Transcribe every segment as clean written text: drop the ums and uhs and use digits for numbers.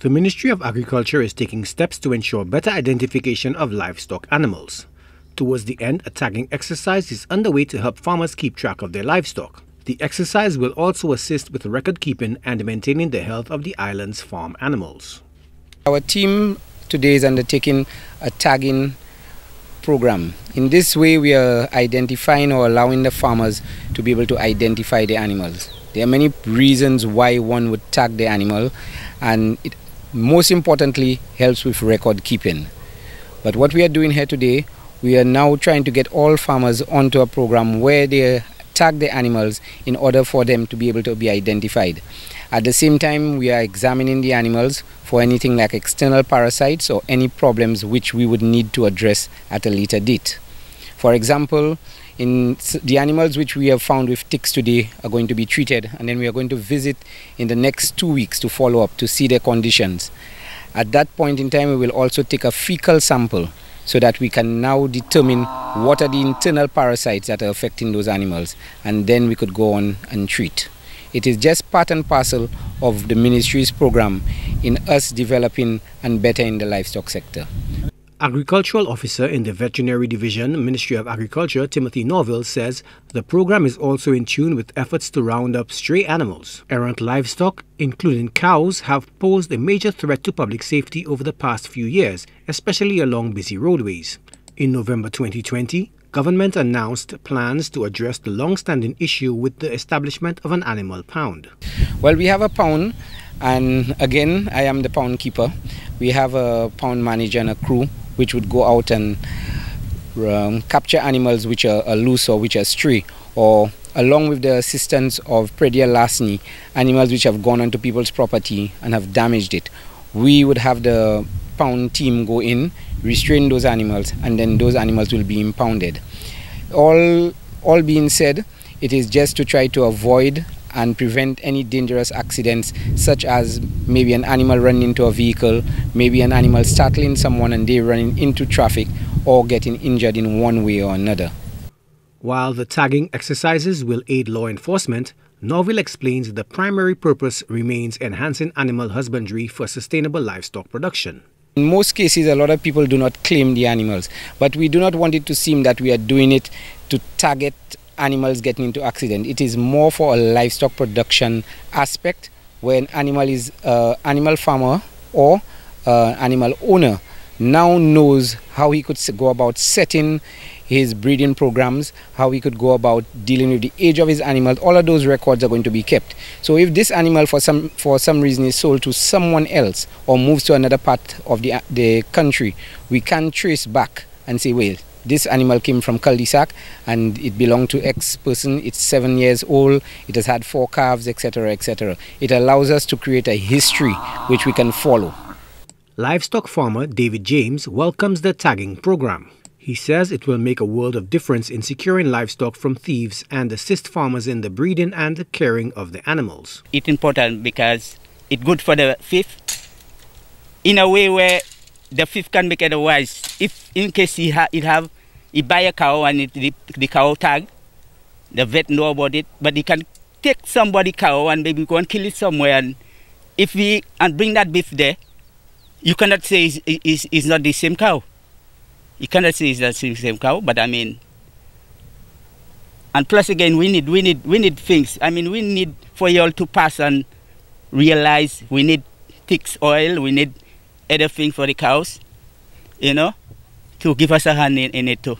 The Ministry of Agriculture is taking steps to ensure better identification of livestock animals. Towards the end, a tagging exercise is underway to help farmers keep track of their livestock. The exercise will also assist with record keeping and maintaining the health of the island's farm animals. Our team today is undertaking a tagging program. In this way, we are identifying or allowing the farmers to be able to identify the animals. There are many reasons why one would tag the animal, and it most importantly helps with record keeping. But what we are doing here today, we are now trying to get all farmers onto a program where they tag the animals in order for them to be able to be identified. At the same time, we are examining the animals for anything like external parasites or any problems which we would need to address at a later date. For example, in the animals which we have found with ticks today are going to be treated, and then we are going to visit in the next 2 weeks to follow up to see their conditions. At that point in time, we will also take a fecal sample so that we can now determine what are the internal parasites that are affecting those animals, and then we could go on and treat. It is just part and parcel of the ministry's program in us developing and bettering the livestock sector. Agricultural Officer in the Veterinary Division, Ministry of Agriculture, Timothy Norville, says the program is also in tune with efforts to round up stray animals. Errant livestock, including cows, have posed a major threat to public safety over the past few years, especially along busy roadways. In November 2020, government announced plans to address the long-standing issue with the establishment of an animal pound. Well, we have a pound, and again, I am the pound keeper. We have a pound manager and a crew which would go out and capture animals which are loose or which are stray, or along with the assistance of predial larceny, animals which have gone onto people's property and have damaged it. We would have the pound team go in, restrain those animals, and then those animals will be impounded. All being said, it is just to try to avoid and prevent any dangerous accidents, such as maybe an animal running into a vehicle, maybe an animal startling someone and they running into traffic or getting injured in one way or another. While the tagging exercises will aid law enforcement, Norville explains the primary purpose remains enhancing animal husbandry for sustainable livestock production. In most cases, a lot of people do not claim the animals, but we do not want it to seem that we are doing it to target animals getting into accident. It is more for a livestock production aspect, where an animal is animal farmer or animal owner now knows how he could go about setting his breeding programs, how he could go about dealing with the age of his animals. All of those records are going to be kept. So if this animal for some reason is sold to someone else or moves to another part of the country, we can trace back and say, well, this animal came from cul-de-sac and it belonged to X person, it's 7 years old, it has had 4 calves, etc., etc. It allows us to create a history which we can follow. Livestock farmer David James welcomes the tagging program. He says it will make a world of difference in securing livestock from thieves and assist farmers in the breeding and the caring of the animals. It's important because it's good for the fifth in a way where the fifth can make it wise. If in case he buy a cow and the cow tag, the vet know about it, but he can take somebody cow and maybe go and kill it somewhere, and bring that beef there, you cannot say it's not the same cow. You cannot say it's the same cow, but I mean, and plus again, we need things. I mean, we need for you all to pass and realize we need ticks oil, we need other things for the cows, you know, to give us a hand in it too.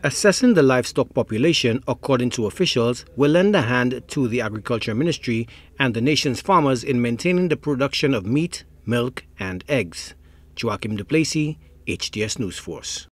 Assessing the livestock population, according to officials, will lend a hand to the Agriculture Ministry and the nation's farmers in maintaining the production of meat, milk and eggs. Joachim Duplessis, HTS News Force.